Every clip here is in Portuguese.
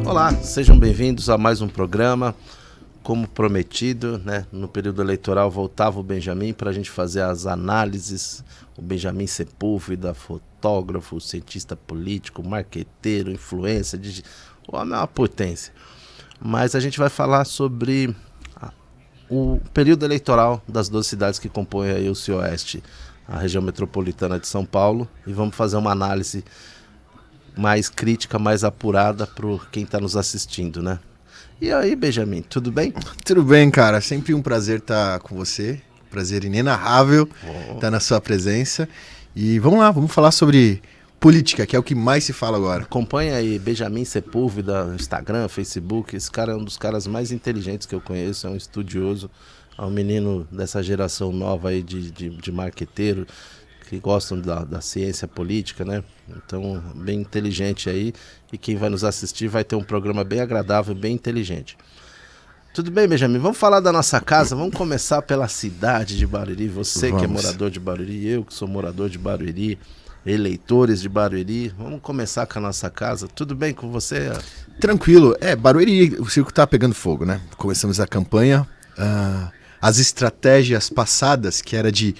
Olá, sejam bem-vindos a mais um programa. Como prometido, né, no período eleitoral voltava o Benjamin para a gente fazer as análises. O Benjamin Sepúlveda, fotógrafo, cientista político, marqueteiro, influência, o homem é uma potência. Mas a gente vai falar sobre o período eleitoral das 12 cidades que compõem aí o Cioeste, a região metropolitana de São Paulo, e vamos fazer uma análise mais crítica, mais apurada para quem está nos assistindo, né? E aí, Benjamin, tudo bem? Tudo bem, cara. Sempre um prazer estar com você. Prazer inenarrável estar na sua presença. E vamos lá, vamos falar sobre política, que é o que mais se fala agora. Acompanha aí Benjamin Sepúlveda no Instagram, Facebook. Esse cara é um dos caras mais inteligentes que eu conheço, é um estudioso, é um menino dessa geração nova aí de marqueteiro, que gostam da ciência política, né? Então, bem inteligente aí. E quem vai nos assistir vai ter um programa bem agradável, bem inteligente. Tudo bem, Benjamin? Vamos falar da nossa casa? Vamos começar pela cidade de Barueri. Você que é morador de Barueri, eu que sou morador de Barueri, eleitores de Barueri. Vamos começar com a nossa casa. Tudo bem com você? Tranquilo. Barueri, o circo tá pegando fogo, né? Começamos a campanha. As estratégias passadas, que era de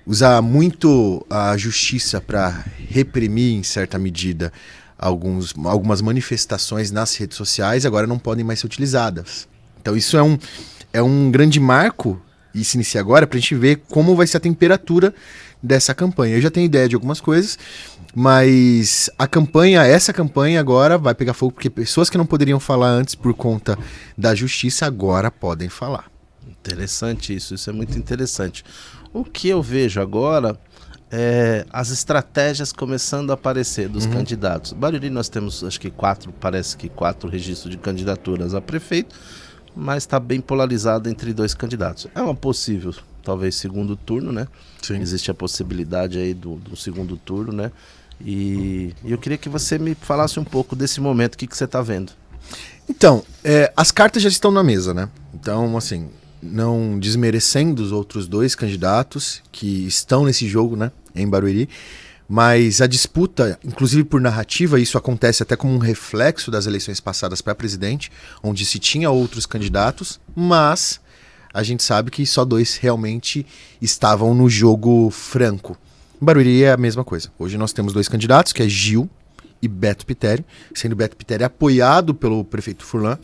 usar muito a justiça para reprimir, em certa medida, algumas manifestações nas redes sociais, agora não podem mais ser utilizadas. Então isso é um grande marco, e se inicia agora, para a gente ver como vai ser a temperatura dessa campanha. Eu já tenho ideia de algumas coisas, mas essa campanha agora vai pegar fogo, porque pessoas que não poderiam falar antes por conta da justiça, agora podem falar. Interessante isso é muito interessante. O que eu vejo agora é as estratégias começando a aparecer dos candidatos. Barueri nós temos, acho que parece que quatro registros de candidaturas a prefeito, mas está bem polarizado entre dois candidatos. É uma possível, talvez, segundo turno, né? Sim. Existe a possibilidade aí do segundo turno, né? E eu queria que você me falasse um pouco desse momento, o que você está vendo. Então, as cartas já estão na mesa, né? Então, assim, não desmerecendo os outros dois candidatos que estão nesse jogo, né, em Barueri, mas a disputa, inclusive por narrativa, isso acontece até como um reflexo das eleições passadas para presidente, onde se tinha outros candidatos, mas a gente sabe que só dois realmente estavam no jogo franco. Em Barueri é a mesma coisa. Hoje nós temos dois candidatos, que é Gil e Beto Pitério, sendo Beto Pitério apoiado pelo prefeito Furlan,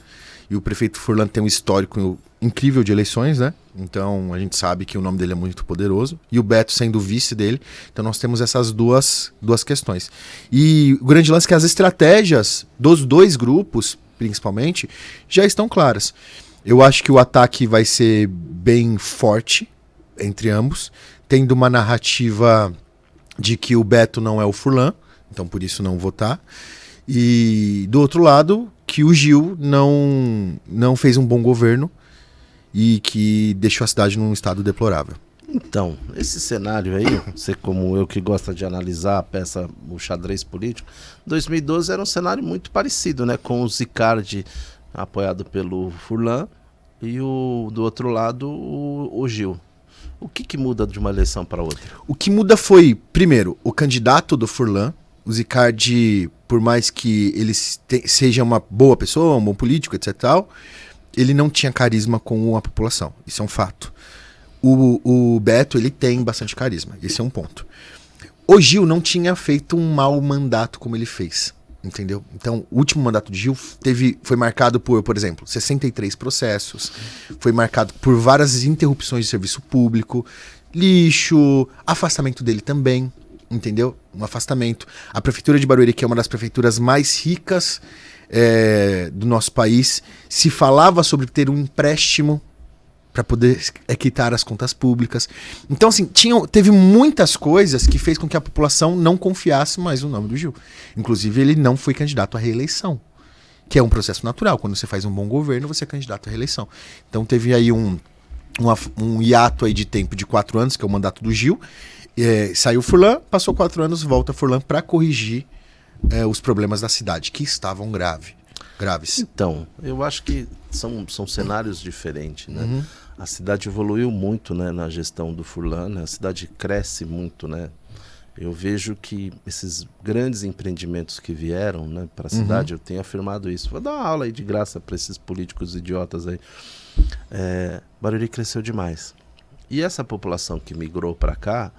e o prefeito Furlan tem um histórico incrível de eleições, né? Então a gente sabe que o nome dele é muito poderoso. E o Beto sendo o vice dele. Então nós temos essas duas questões. E o grande lance é que as estratégias dos dois grupos, principalmente, já estão claras. Eu acho que o ataque vai ser bem forte entre ambos, tendo uma narrativa de que o Beto não é o Furlan, então por isso não votar. E do outro lado, que o Gil não fez um bom governo e que deixou a cidade num estado deplorável. Então, esse cenário aí, você como eu que gosta de analisar a peça, o xadrez político, 2012 era um cenário muito parecido, né? Com o Zicardi apoiado pelo Furlan e do outro lado o Gil. O que muda de uma eleição para outra? O que muda foi, primeiro, o candidato do Furlan. O Zicardi, por mais que ele seja uma boa pessoa, um bom político, etc. Ele não tinha carisma com a população. Isso é um fato. O Beto, ele tem bastante carisma. Esse é um ponto. O Gil não tinha feito um mau mandato como ele fez. Entendeu? Então, o último mandato de Gil foi marcado por exemplo, 63 processos. Foi marcado por várias interrupções de serviço público, lixo, afastamento dele também. Entendeu? Um afastamento. A prefeitura de Barueri, que é uma das prefeituras mais ricas do nosso país, se falava sobre ter um empréstimo para poder quitar as contas públicas. Então, assim, teve muitas coisas que fez com que a população não confiasse mais no nome do Gil. Inclusive, ele não foi candidato à reeleição, que é um processo natural. Quando você faz um bom governo, você é candidato à reeleição. Então, teve aí um hiato aí de tempo de 4 anos, que é o mandato do Gil. Saiu Furlan, passou 4 anos, volta Furlan para corrigir os problemas da cidade, que estavam graves. Então, eu acho que são cenários diferentes, né? A cidade evoluiu muito, né, na gestão do Furlan, né? A cidade cresce muito, né? Eu vejo que esses grandes empreendimentos que vieram, né, para a cidade, eu tenho afirmado isso. Vou dar uma aula aí de graça para esses políticos idiotas aí. Barueri cresceu demais. E essa população que migrou para cá,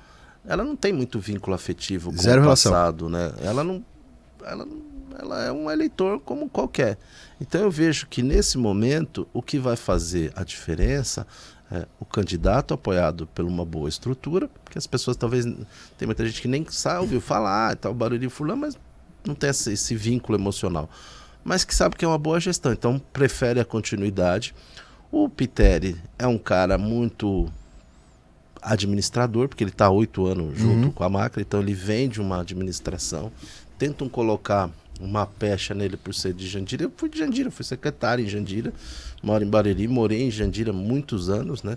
ela não tem muito vínculo afetivo com o passado, né? Ela é um eleitor como qualquer. Então eu vejo que nesse momento o que vai fazer a diferença é o candidato apoiado por uma boa estrutura, porque as pessoas talvez, tem muita gente que nem sabe, ouviu falar, tal, Barueri Furlan, mas não tem esse vínculo emocional, mas que sabe que é uma boa gestão, então prefere a continuidade. O Pitteri é um cara muito administrador, porque ele está há 8 anos junto com a Macri, então ele vem de uma administração, tentam colocar uma pecha nele por ser de Jandira. Eu fui de Jandira, fui secretário em Jandira, moro em Barueri, morei em Jandira muitos anos, né?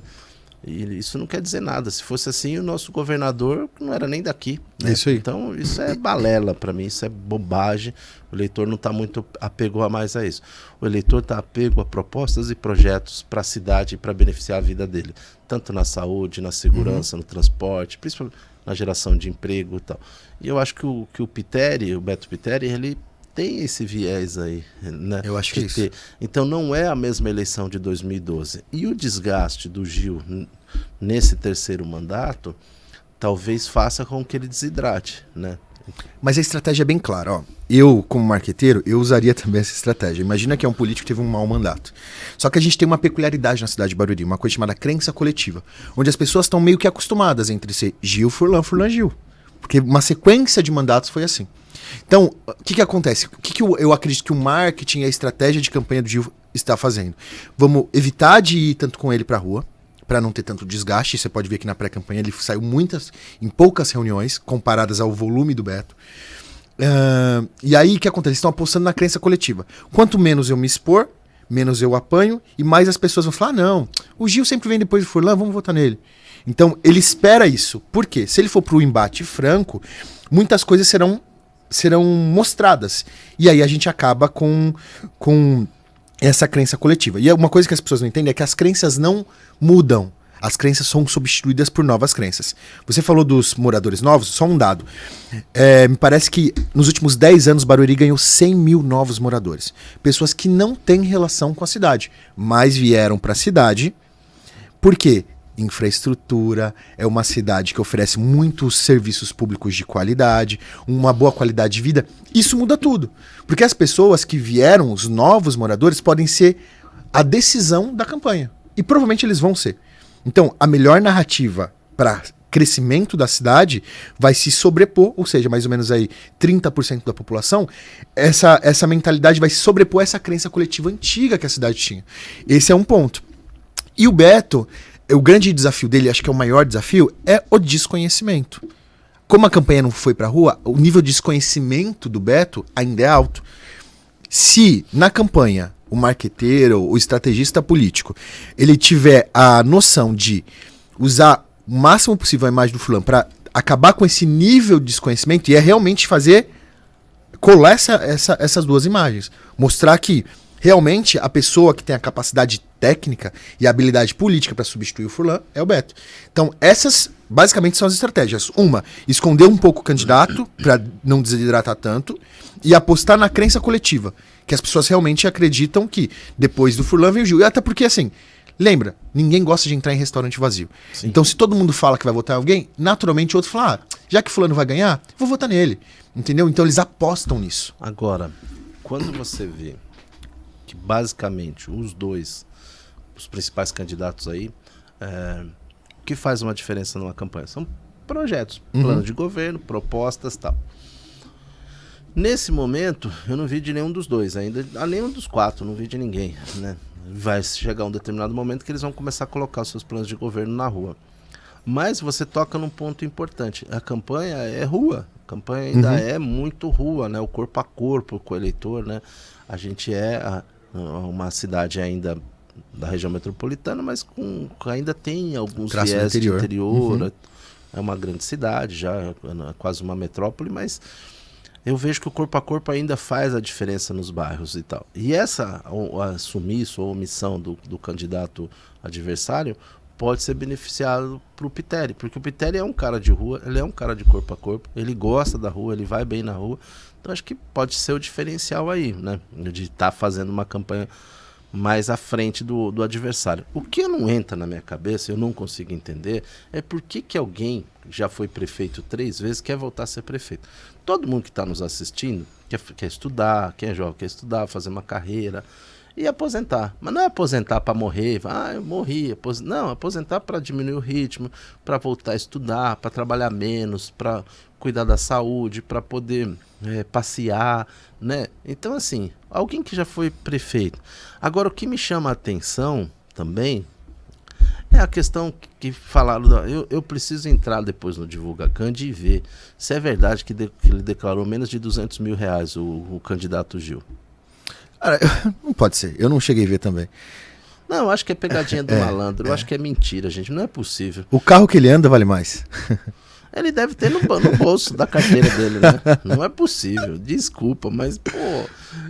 E isso não quer dizer nada. Se fosse assim, o nosso governador não era nem daqui, né? Isso aí. Então isso é balela para mim, isso é bobagem. O eleitor não está muito apego a mais a isso. O eleitor está apego a propostas e projetos para a cidade e para beneficiar a vida dele, tanto na saúde, na segurança, no transporte, principalmente na geração de emprego e tal. E eu acho que o Pitteri, o Beto Pitteri, ele tem esse viés aí, né? Eu acho que é isso. Então não é a mesma eleição de 2012. E o desgaste do Gil nesse terceiro mandato talvez faça com que ele desidrate, né? Mas a estratégia é bem clara, ó. Eu, como marqueteiro, eu usaria também essa estratégia. Imagina que é um político que teve um mau mandato. Só que a gente tem uma peculiaridade na cidade de Barueri, uma coisa chamada crença coletiva, onde as pessoas estão meio que acostumadas entre ser Gil, Furlan, Furlan, Gil. Porque uma sequência de mandatos foi assim. Então, o que acontece? O que eu acredito que o marketing e a estratégia de campanha do Gil está fazendo? Vamos evitar de ir tanto com ele para a rua, para não ter tanto desgaste. Você pode ver que na pré-campanha ele saiu em poucas reuniões, comparadas ao volume do Beto. E aí o que acontece? Eles estão apostando na crença coletiva. Quanto menos eu me expor, menos eu apanho, e mais as pessoas vão falar, não, o Gil sempre vem depois do Furlan, vamos votar nele. Então, ele espera isso. Por quê? Se ele for para o embate franco, muitas coisas serão mostradas. E aí a gente acaba com essa crença coletiva. E uma coisa que as pessoas não entendem é que as crenças não mudam. As crenças são substituídas por novas crenças. Você falou dos moradores novos, só um dado. Me parece que nos últimos 10 anos Barueri ganhou 100 mil novos moradores. Pessoas que não têm relação com a cidade, mas vieram para a cidade. Por quê? Infraestrutura, é uma cidade que oferece muitos serviços públicos de qualidade, uma boa qualidade de vida. Isso muda tudo. Porque as pessoas que vieram, os novos moradores, podem ser a decisão da campanha. E provavelmente eles vão ser. Então, a melhor narrativa para crescimento da cidade vai se sobrepor, ou seja, mais ou menos aí 30% da população, essa mentalidade vai se sobrepor a essa crença coletiva antiga que a cidade tinha. Esse é um ponto. E o Beto, o grande desafio dele, acho que é o maior desafio, é o desconhecimento. Como a campanha não foi pra rua, o nível de desconhecimento do Beto ainda é alto. Se na campanha o marqueteiro, o estrategista político, ele tiver a noção de usar o máximo possível a imagem do fulano para acabar com esse nível de desconhecimento, e é realmente colar essas duas imagens. Mostrar que realmente a pessoa que tem a capacidade técnica e a habilidade política para substituir o Furlan é o Beto. Então, essas basicamente são as estratégias. Uma, esconder um pouco o candidato para não desidratar tanto, e apostar na crença coletiva, que as pessoas realmente acreditam que depois do Furlan vem o Gil. E até porque, assim, lembra, ninguém gosta de entrar em restaurante vazio. Sim. Então, se todo mundo fala que vai votar em alguém, naturalmente outro fala, já que Fulano vai ganhar, vou votar nele. Entendeu? Então, eles apostam nisso. Agora, quando você vê que basicamente os principais candidatos aí, o que faz uma diferença numa campanha? São projetos, plano de governo, propostas e tal. Nesse momento, eu não vi de nenhum dos dois ainda, nenhum dos 4, não vi de ninguém, né? Vai chegar um determinado momento que eles vão começar a colocar os seus planos de governo na rua. Mas você toca num ponto importante. A campanha é rua. A campanha ainda é muito rua, né? O corpo a corpo com o eleitor, né? A gente é uma cidade ainda da região metropolitana, mas ainda tem alguns viés de interior. É uma grande cidade, já é quase uma metrópole, mas eu vejo que o corpo a corpo ainda faz a diferença nos bairros e tal. E essa sumiço ou omissão do candidato adversário pode ser beneficiado para o Pitteri, porque o Pitteri é um cara de rua, ele é um cara de corpo a corpo, ele gosta da rua, ele vai bem na rua, então acho que pode ser o diferencial aí, né, de estar fazendo uma campanha mais à frente do adversário. O que não entra na minha cabeça, eu não consigo entender, é por que alguém que já foi prefeito 3 vezes quer voltar a ser prefeito. Todo mundo que está nos assistindo quer estudar, quem é jovem quer estudar, fazer uma carreira e aposentar. Mas não é aposentar para morrer, eu morri. Não, aposentar para diminuir o ritmo, para voltar a estudar, para trabalhar menos, para cuidar da saúde, para poder passear, né? Então, assim, alguém que já foi prefeito. Agora, o que me chama a atenção também é a questão que falaram, eu preciso entrar depois no Divulga Candi e ver se é verdade que ele declarou menos de R$200 mil, o candidato Gil. Cara, não pode ser, eu não cheguei a ver também. Não, eu acho que é pegadinha do malandro, eu acho que é mentira, gente, não é possível. O carro que ele anda vale mais. Ele deve ter no bolso da carteira dele, né? Não é possível, desculpa, mas, pô,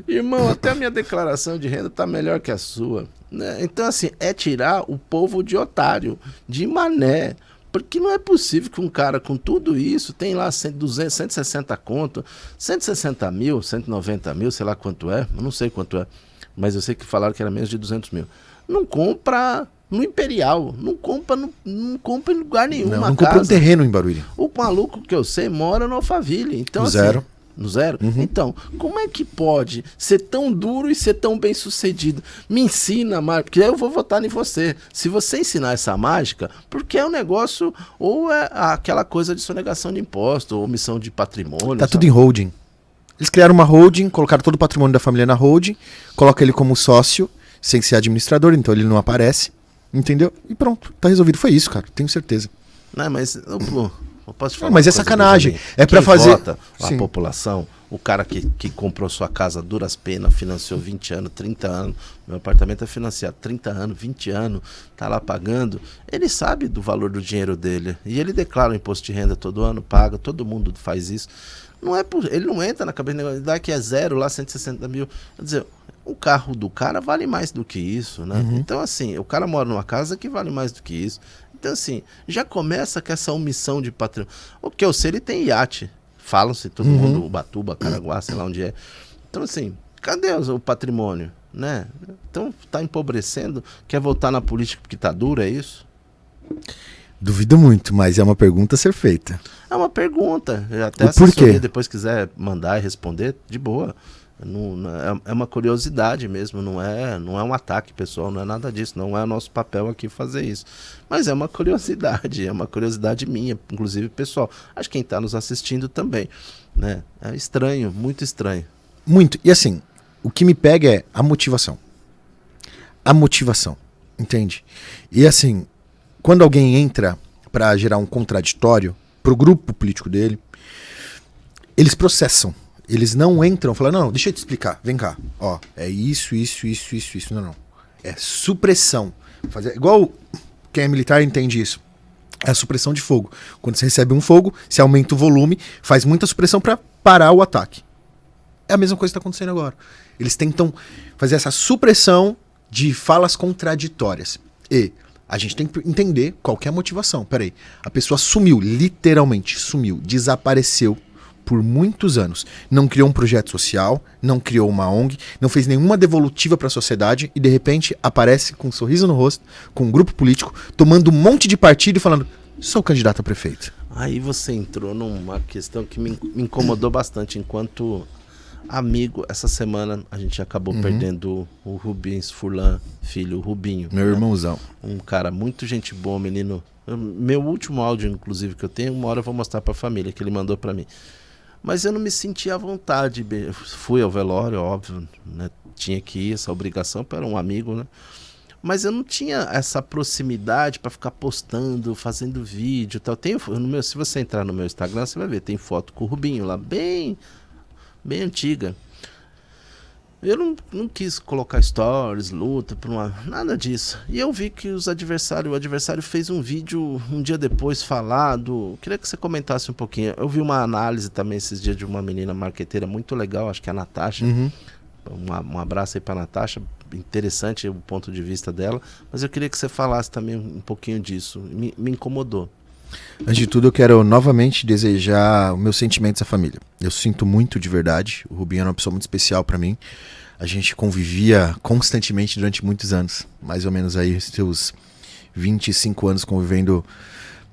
irmão, até a minha declaração de renda tá melhor que a sua, né? Então, assim, é tirar o povo de otário, de mané, porque não é possível que um cara com tudo isso tem lá 200, 160 conto, 160 mil, 190 mil, sei lá quanto é, eu não sei quanto é, mas eu sei que falaram que era menos de 200 mil. Não compra no Imperial, não compra em lugar nenhum. Não compra um terreno em Barueri. O maluco que eu sei mora no Alphaville. Então, no assim, zero. No zero? Uhum. Então, como é que pode ser tão duro e ser tão bem sucedido? Me ensina, porque eu vou votar em você. Se você ensinar essa mágica, porque é um negócio, ou é aquela coisa de sonegação de imposto, ou omissão de patrimônio. Tá tudo em holding. Eles criaram uma holding, colocaram todo o patrimônio da família na holding, coloca ele como sócio, sem ser administrador, então ele não aparece. Entendeu? E pronto, tá resolvido. Foi isso, cara, tenho certeza. Não, mas eu posso te falar. Mas é sacanagem. É pra fazer. Vota, a população, o cara que comprou sua casa a duras penas, financiou 20 anos, 30 anos, meu apartamento é financiado 30 anos, 20 anos, tá lá pagando, ele sabe do valor do dinheiro dele. E ele declara o imposto de renda todo ano, paga, todo mundo faz isso. Ele não entra na cabeça de negócio, daqui é zero, lá 160 mil. Quer dizer, o carro do cara vale mais do que isso, né? Uhum. Então, assim, o cara mora numa casa que vale mais do que isso. Então, assim, já começa com essa omissão de patrimônio. O que eu sei, ele tem iate. Falam-se todo mundo, Ubatuba, Caraguá, sei lá onde é. Então, assim, cadê o patrimônio, né? Então, tá empobrecendo, quer voltar na política porque tá duro, é isso? Duvido muito, mas é uma pergunta a ser feita. É uma pergunta. Até a assessoria, depois quiser mandar e responder, de boa. É uma curiosidade mesmo, não é um ataque pessoal, não é nada disso, não é nosso papel aqui fazer isso. Mas é uma curiosidade minha, inclusive pessoal. Acho que quem está nos assistindo também, né? É estranho, muito estranho. Muito, e assim, o que me pega é a motivação. A motivação, entende? E assim, quando alguém entra para gerar um contraditório pro grupo político dele, eles processam. Eles não entram, falam, não, deixa eu te explicar, vem cá, ó, é isso, não. É supressão. Igual quem é militar entende isso. É a supressão de fogo. Quando você recebe um fogo, você aumenta o volume, faz muita supressão para parar o ataque. É a mesma coisa que está acontecendo agora. Eles tentam fazer essa supressão de falas contraditórias. E a gente tem que entender qual que é a motivação. Peraí, a pessoa sumiu, literalmente sumiu, desapareceu por muitos anos. Não criou um projeto social, não criou uma ONG, não fez nenhuma devolutiva para a sociedade e de repente aparece com um sorriso no rosto, com um grupo político, tomando um monte de partido e falando, sou candidato a prefeito. Aí você entrou numa questão que me incomodou bastante enquanto amigo. Essa semana a gente acabou perdendo o Rubens Furlan, filho, o Rubinho. Meu irmãozão. Um cara muito gente boa, menino. Meu último áudio, inclusive, que eu tenho, uma hora eu vou mostrar para a família, que ele mandou para mim. Mas eu não me senti à vontade. Fui ao velório, óbvio, né? Tinha que ir, essa obrigação para um amigo, né? Mas eu não tinha essa proximidade para ficar postando, fazendo vídeo e tal. Se você entrar no meu Instagram, você vai ver, tem foto com o Rubinho lá, bem antiga. Eu não quis colocar stories, luta, nada disso. E eu vi que o adversário fez um vídeo um dia depois falado. Queria que você comentasse um pouquinho. Eu vi uma análise também esses dias de uma menina marqueteira muito legal, acho que é a Natasha. Um abraço aí pra Natasha, interessante o ponto de vista dela. Mas eu queria que você falasse também um pouquinho disso. Me incomodou. Antes de tudo, eu quero novamente desejar os meus sentimentos à família. Eu sinto muito de verdade. O Rubinho é uma pessoa muito especial pra mim. A gente convivia constantemente durante muitos anos. Mais ou menos aí, seus 25 anos convivendo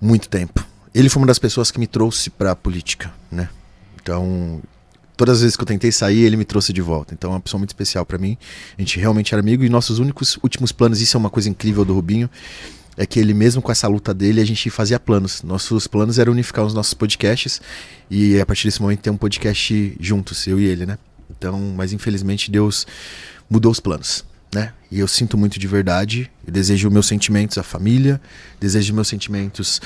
muito tempo. Ele foi uma das pessoas que me trouxe pra política, né? Então, todas as vezes que eu tentei sair, ele me trouxe de volta. Então, é uma pessoa muito especial pra mim. A gente realmente era amigo e nossos últimos planos, isso é uma coisa incrível do Rubinho, é que ele mesmo com essa luta dele, a gente fazia planos. Nossos planos eram unificar os nossos podcasts e a partir desse momento ter um podcast juntos, eu e ele, né? Então, mas infelizmente Deus mudou os planos, né? E eu sinto muito de verdade, eu desejo meus sentimentos à família, desejo meus sentimentos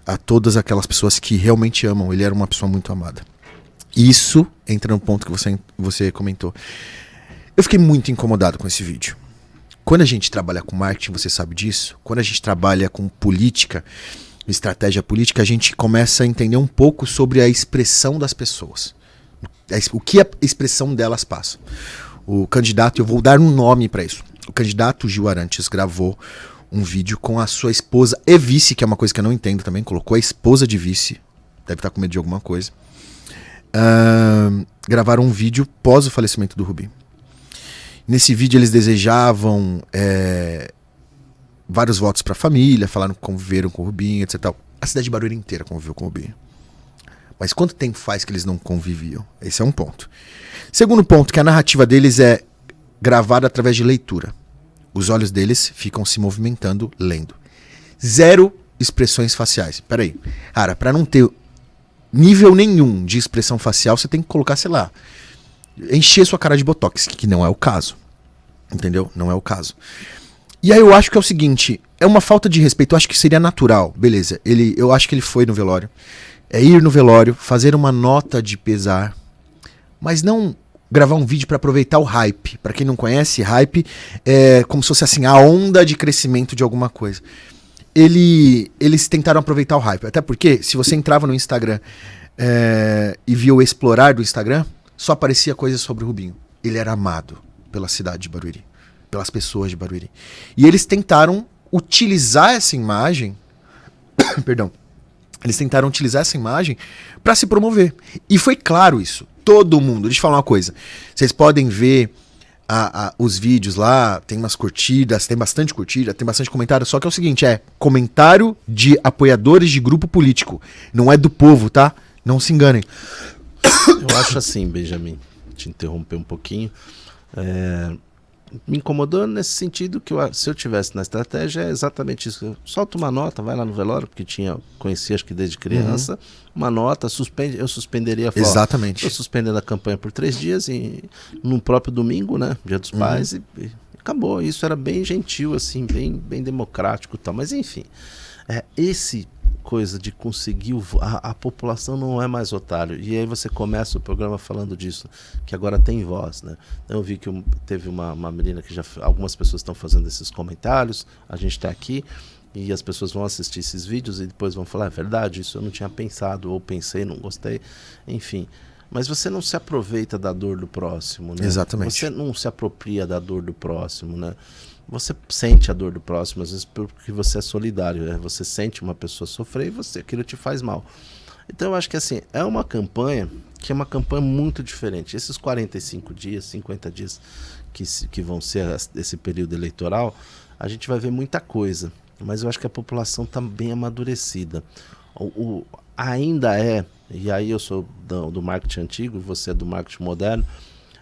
a todas aquelas pessoas que realmente amam. Ele era uma pessoa muito amada. Isso entra no ponto que você comentou. Eu fiquei muito incomodado com esse vídeo. Quando a gente trabalha com marketing, você sabe disso, quando a gente trabalha com política, estratégia política, a gente começa a entender um pouco sobre a expressão das pessoas. O que a expressão delas passa. O candidato, eu vou dar um nome para isso. O candidato Gil Arantes gravou um vídeo com a sua esposa e vice, que é uma coisa que eu não entendo também, colocou a esposa de vice, deve estar com medo de alguma coisa. Gravaram um vídeo pós o falecimento do Rubinho. Nesse vídeo eles desejavam vários votos para a família, falaram que conviveram com o Rubinho, etc. A cidade de Barueri inteira conviveu com o Rubinho. Mas quanto tempo faz que eles não conviviam? Esse é um ponto. Segundo ponto, que a narrativa deles é gravada através de leitura. Os olhos deles ficam se movimentando, lendo. Zero expressões faciais. Peraí. Cara, para não ter nível nenhum de expressão facial, você tem que colocar, sei lá, encher sua cara de botox, que não é o caso. Entendeu? Não é o caso. E aí eu acho que é o seguinte, é uma falta de respeito, eu acho que seria natural, beleza, eu acho que ele foi no velório, ir no velório, fazer uma nota de pesar, mas não gravar um vídeo para aproveitar o hype. Para quem não conhece, hype é como se fosse assim, a onda de crescimento de alguma coisa. Eles tentaram aproveitar o hype, até porque se você entrava no Instagram e via o explorar do Instagram, só aparecia coisas sobre o Rubinho. Ele era amado pela cidade de Barueri, pelas pessoas de Barueri. E eles tentaram utilizar essa imagem, perdão, eles tentaram utilizar essa imagem para se promover. E foi claro isso. Todo mundo. Deixa eu falar uma coisa. Vocês podem ver os vídeos lá, tem umas curtidas, tem bastante curtida, tem bastante comentário, só que é o seguinte, comentário de apoiadores de grupo político. Não é do povo, tá? Não se enganem. Eu acho assim, Benjamin, te interromper um pouquinho, me incomodou nesse sentido que se eu tivesse na estratégia é exatamente isso. Solta uma nota, vai lá no velório, porque conhecia acho que desde criança, uma nota, eu suspenderia a foto. Exatamente. Eu suspendendo a campanha por 3 dias e no próprio domingo, né, Dia dos Pais, e acabou. Isso era bem gentil, assim, bem democrático e tal, mas enfim, esse coisa de conseguir a população não é mais otário, e aí você começa o programa falando disso, que agora tem voz, né? Eu vi que teve uma menina que algumas pessoas estão fazendo esses comentários, a gente está aqui e as pessoas vão assistir esses vídeos e depois vão falar, é verdade, isso eu não tinha pensado, ou pensei, não gostei, enfim. Mas você não se aproveita da dor do próximo, né? Exatamente. Você não se apropria da dor do próximo, né? Você sente a dor do próximo, às vezes porque você é solidário, né? Você sente uma pessoa sofrer e aquilo te faz mal. Então eu acho que assim, é uma campanha que é uma campanha muito diferente. Esses 45 dias, 50 dias que vão ser esse período eleitoral, a gente vai ver muita coisa, mas eu acho que a população está bem amadurecida. Ainda e aí eu sou do marketing antigo, você é do marketing moderno,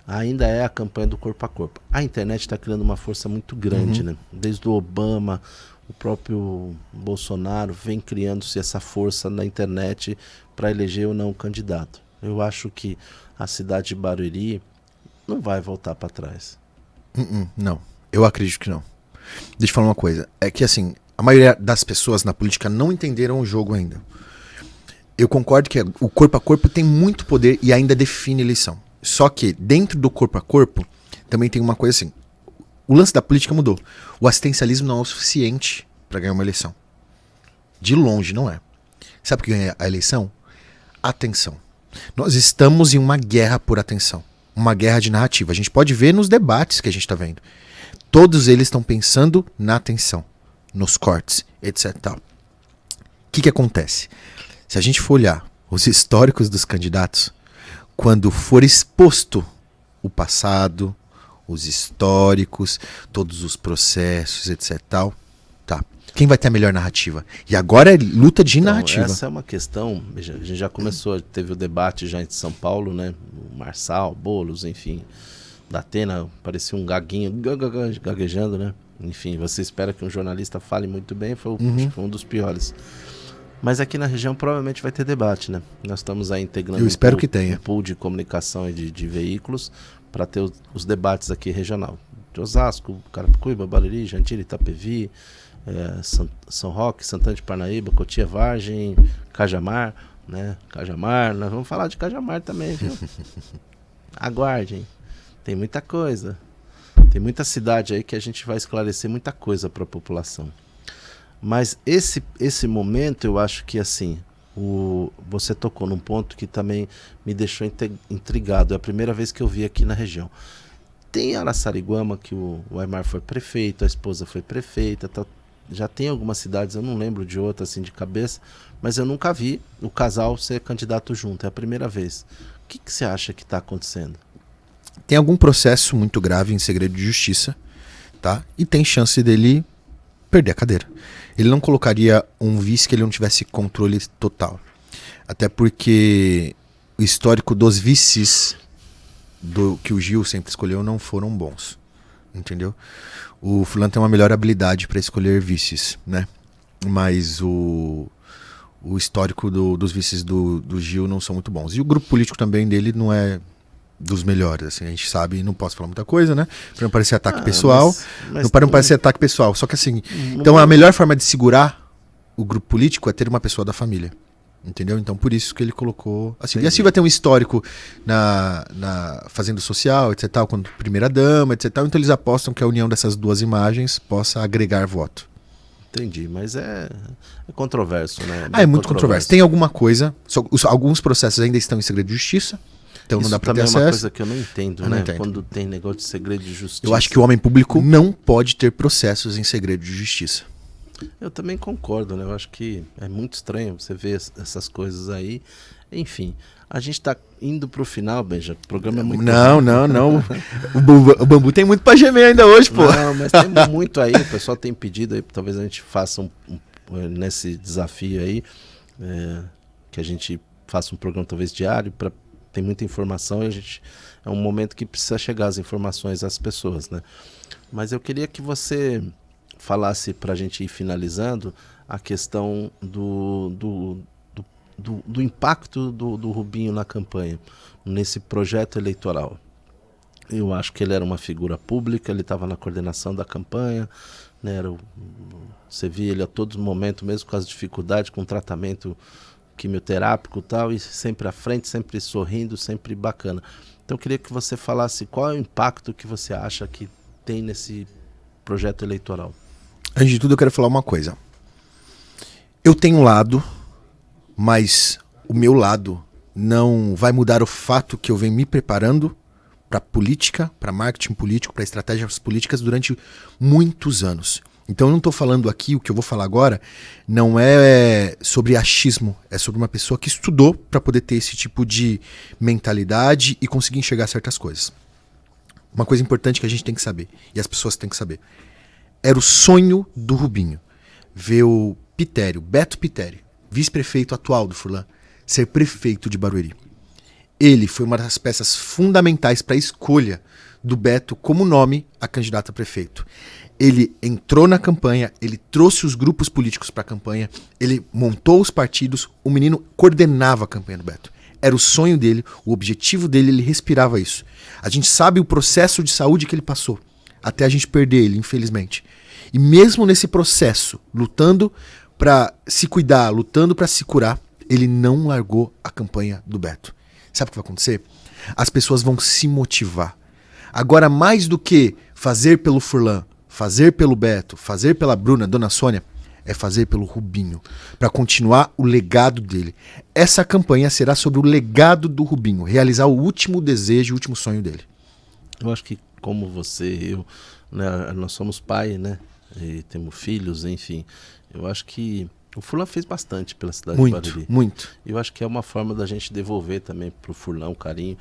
ainda é a campanha do corpo a corpo. A internet está criando uma força muito grande, né? Desde o Obama, o próprio Bolsonaro vem criando-se essa força na internet para eleger ou não o candidato. Eu acho que a cidade de Barueri não vai voltar para trás. Não, eu acredito que não. Deixa eu falar uma coisa, é que assim, a maioria das pessoas na política não entenderam o jogo ainda. Eu concordo que o corpo a corpo tem muito poder e ainda define eleição. Só que dentro do corpo a corpo, também tem uma coisa assim. O lance da política mudou. O assistencialismo não é o suficiente para ganhar uma eleição. De longe não é. Sabe o que ganha a eleição? Atenção. Nós estamos em uma guerra por atenção. Uma guerra de narrativa. A gente pode ver nos debates que a gente está vendo. Todos eles estão pensando na atenção, nos cortes, etc. O que acontece? Se a gente for olhar os históricos dos candidatos, quando for exposto o passado, os históricos, todos os processos, etc. Tá. Quem vai ter a melhor narrativa? E agora é luta de narrativa. Essa é uma questão, a gente já começou, teve o debate já em São Paulo, né? O Marçal, Boulos, enfim, da Atena, parecia um gaguinho, gaguejando, né? Enfim, você espera que um jornalista fale muito bem, foi um dos piores. Mas aqui na região provavelmente vai ter debate, né? Nós estamos aí integrando um pool de comunicação e de veículos para ter os debates aqui regional. De Osasco, Carapicuíba, Barueri, Jandira, Itapevi, São Roque, Santana de Parnaíba, Cotia, Vargem, Cajamar, né? Cajamar, nós vamos falar de Cajamar também, viu? Aguardem, tem muita coisa. Tem muita cidade aí que a gente vai esclarecer muita coisa para a população. Mas esse momento, eu acho que assim, você tocou num ponto que também me deixou intrigado. É a primeira vez que eu vi aqui na região. Tem Araçariguama, que o Aymar foi prefeito, a esposa foi prefeita, já tem algumas cidades, eu não lembro de outra assim de cabeça, mas eu nunca vi o casal ser candidato junto, é a primeira vez. O que você acha que está acontecendo? Tem algum processo muito grave em segredo de justiça, tá? E tem chance dele perder a cadeira. Ele não colocaria um vice que ele não tivesse controle total. Até porque o histórico dos vices que o Gil sempre escolheu não foram bons. Entendeu? O fulano tem uma melhor habilidade para escolher vices, né? Mas o histórico dos vices do Gil não são muito bons. E o grupo político também dele não é dos melhores, assim, a gente sabe, não posso falar muita coisa, né? Pra não parecer ataque pessoal. Para não parecer ataque pessoal. Só que assim, então a melhor forma de segurar o grupo político é ter uma pessoa da família. Entendeu? Então por isso que ele colocou assim. Entendi. E a Silvia tem um histórico na Fazenda Social, etc. Quando primeira dama, etc. Então eles apostam que a união dessas duas imagens possa agregar voto. Entendi, mas é controverso, né? É muito controverso. Tem alguma coisa, alguns processos ainda estão em segredo de justiça. Então isso não dá pra ter também acesso. É uma coisa que eu não entendo, né? Quando tem negócio de segredo de justiça. Eu acho que o homem público não pode ter processos em segredo de justiça. Eu também concordo, né? Eu acho que é muito estranho você ver essas coisas aí. Enfim, a gente tá indo pro final, Benja. O programa é muito... Não. O Bambu tem muito pra gemer ainda hoje, pô. Não, mas tem muito aí. O pessoal tem pedido aí, talvez a gente faça nesse desafio aí, que a gente faça um programa talvez diário, tem muita informação e é um momento que precisa chegar as informações às pessoas, né? Mas eu queria que você falasse para a gente ir finalizando a questão do impacto do Rubinho na campanha, nesse projeto eleitoral. Eu acho que ele era uma figura pública, ele estava na coordenação da campanha, né? Você via ele a todo momento, mesmo com as dificuldades, com tratamento quimioterápico e tal, e sempre à frente, sempre sorrindo, sempre bacana. Então eu queria que você falasse qual é o impacto que você acha que tem nesse projeto eleitoral. Antes de tudo eu quero falar uma coisa. Eu tenho um lado, mas o meu lado não vai mudar o fato que eu venho me preparando para política, para marketing político, para estratégias políticas durante muitos anos. Então eu não estou falando aqui, o que eu vou falar agora não é sobre achismo, é sobre uma pessoa que estudou para poder ter esse tipo de mentalidade e conseguir enxergar certas coisas. Uma coisa importante que a gente tem que saber, e as pessoas têm que saber, era o sonho do Rubinho ver o Pitério, Beto Pitério, vice-prefeito atual do Furlan, ser prefeito de Barueri. Ele foi uma das peças fundamentais para a escolha do Beto como nome a candidato a prefeito. Ele entrou na campanha, ele trouxe os grupos políticos para a campanha, ele montou os partidos, o menino coordenava a campanha do Beto. Era o sonho dele, o objetivo dele, ele respirava isso. A gente sabe o processo de saúde que ele passou, até a gente perder ele, infelizmente. E mesmo nesse processo, lutando para se cuidar, lutando para se curar, ele não largou a campanha do Beto. Sabe o que vai acontecer? As pessoas vão se motivar. Agora, mais do que fazer pelo Furlan, fazer pelo Beto, fazer pela Bruna, Dona Sônia, é fazer pelo Rubinho, para continuar o legado dele. Essa campanha será sobre o legado do Rubinho, realizar o último desejo, o último sonho dele. Eu acho que como você, eu, né, nós somos pai, né? E temos filhos, enfim. Eu acho que o Furlan fez bastante pela cidade de Barueri. Muito. Eu acho que é uma forma da gente devolver também pro Furlan o carinho,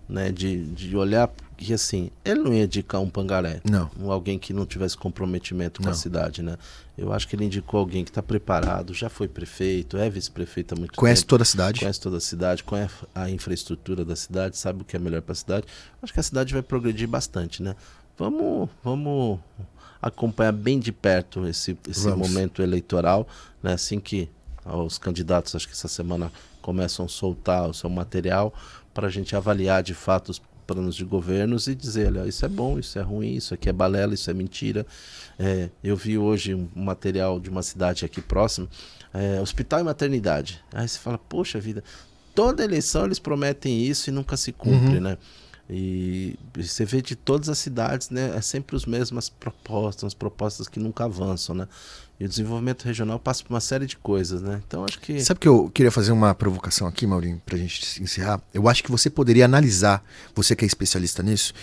né? De olhar que assim, ele não ia indicar um pangaré. Não. Alguém que não tivesse comprometimento com a cidade, né? Eu acho que ele indicou alguém que está preparado, já foi prefeito, é vice-prefeito há muito tempo. Conhece toda a cidade. Conhece toda a cidade, conhece a infraestrutura da cidade, sabe o que é melhor para a cidade. Acho que a cidade vai progredir bastante, né? Vamos acompanhar bem de perto esse momento eleitoral, né? Assim que os candidatos, acho que essa semana, começam a soltar o seu material para a gente avaliar de fato os planos de governos e dizer, olha, isso é bom, isso é ruim, isso aqui é balela, isso é mentira. Eu vi hoje um material de uma cidade aqui próxima, hospital e maternidade. Aí você fala, poxa vida, toda eleição eles prometem isso e nunca se cumpre, né? E você vê de todas as cidades, né? É sempre as mesmas propostas que nunca avançam, né? E o desenvolvimento regional passa por uma série de coisas, né? Então acho que... Sabe que eu queria fazer uma provocação aqui, Maurinho, pra gente encerrar? Eu acho que você poderia analisar, você que é especialista nisso,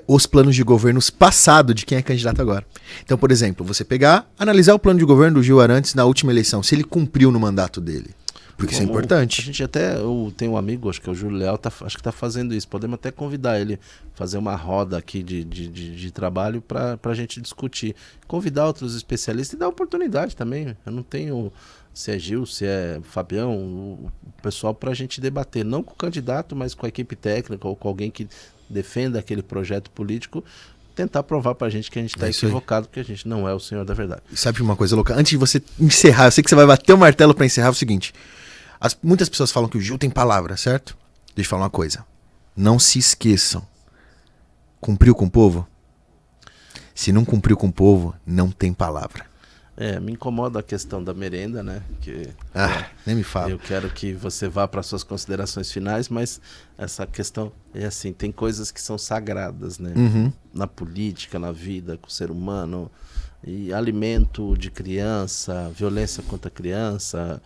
os planos de governos passado de quem é candidato agora. Então, por exemplo, você pegar, analisar o plano de governo do Gil Arantes na última eleição, se ele cumpriu no mandato dele. Porque isso é importante. A gente até, eu tenho um amigo, acho que é o Júlio Leal, acho que está fazendo isso. Podemos até convidar ele, fazer uma roda aqui de trabalho para a gente discutir. Convidar outros especialistas e dar oportunidade também. Eu não tenho se é Gil, se é Fabião, o pessoal para a gente debater. Não com o candidato, mas com a equipe técnica ou com alguém que defenda aquele projeto político, tentar provar pra gente que a gente tá equivocado, porque a gente não é o senhor da verdade. Sabe uma coisa louca? Antes de você encerrar, eu sei que você vai bater o martelo pra encerrar, é o seguinte. Muitas pessoas falam que o Gil tem palavra, certo? Deixa eu falar uma coisa. Não se esqueçam. Cumpriu com o povo? Se não cumpriu com o povo, não tem palavra. Me incomoda a questão da merenda, né? Nem me fala. Eu quero que você vá para suas considerações finais, mas essa questão é assim, tem coisas que são sagradas, né? Na política, na vida, com o ser humano, e alimento de criança, violência contra a criança,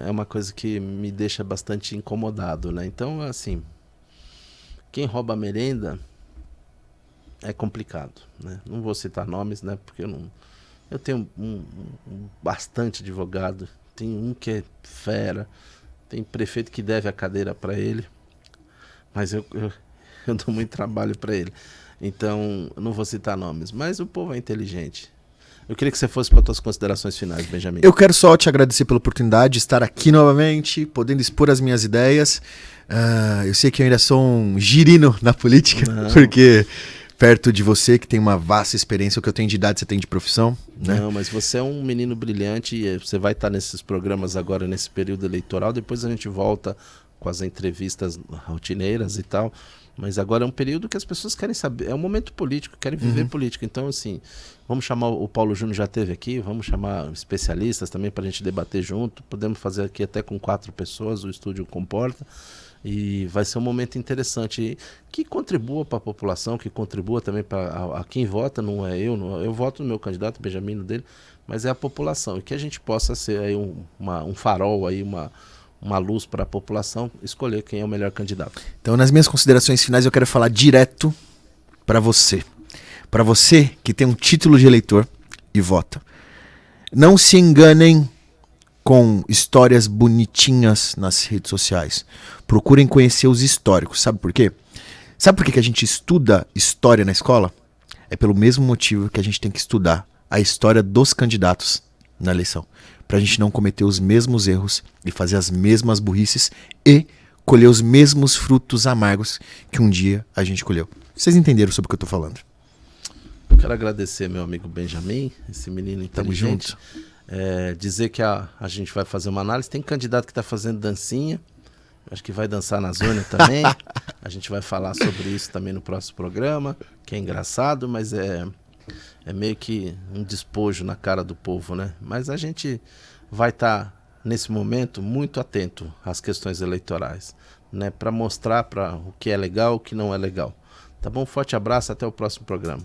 é uma coisa que me deixa bastante incomodado, né? Então, assim, quem rouba a merenda é complicado, né? Não vou citar nomes, né? Porque eu tenho bastante advogado, tem um que é fera, tem prefeito que deve a cadeira para ele, mas eu dou muito trabalho para ele. Então, eu não vou citar nomes, mas o povo é inteligente. Eu queria que você fosse para as suas considerações finais, Benjamin. Eu quero só te agradecer pela oportunidade de estar aqui novamente, podendo expor as minhas ideias. Eu sei que eu ainda sou um girino na política, porque perto de você, que tem uma vasta experiência, o que eu tenho de idade, você tem de profissão, né? Não, mas você é um menino brilhante e você vai estar nesses programas agora, nesse período eleitoral. Depois a gente volta com as entrevistas rotineiras e tal. Mas agora é um período que as pessoas querem saber, é um momento político, querem viver política. Então, assim, vamos chamar, o Paulo Júnior já esteve aqui, vamos chamar especialistas também para a gente debater junto. Podemos fazer aqui até com 4 pessoas, o estúdio comporta. E vai ser um momento interessante que contribua para a população, que contribua também para quem vota, não é eu voto no meu candidato, Benjamin, no dele, mas é a população. E que a gente possa ser aí um farol, aí uma luz para a população, escolher quem é o melhor candidato. Então, nas minhas considerações finais, eu quero falar direto para você. Para você que tem um título de eleitor e vota. Não se enganem com histórias bonitinhas nas redes sociais. Procurem conhecer os históricos. Sabe por quê? Sabe por que a gente estuda história na escola? É pelo mesmo motivo que a gente tem que estudar a história dos candidatos na eleição. Pra gente não cometer os mesmos erros e fazer as mesmas burrices e colher os mesmos frutos amargos que um dia a gente colheu. Vocês entenderam sobre o que eu tô falando? Eu quero agradecer meu amigo Benjamin, esse menino inteligente. Tamo junto. Dizer que a gente vai fazer uma análise. Tem candidato que está fazendo dancinha. Acho que vai dançar na zona também. A gente vai falar sobre isso também no próximo programa, que é engraçado, mas é meio que um despojo na cara do povo, né? Mas a gente vai estar, nesse momento, muito atento às questões eleitorais. né, para mostrar para o que é legal, o que não é legal. Tá bom? Forte abraço, até o próximo programa.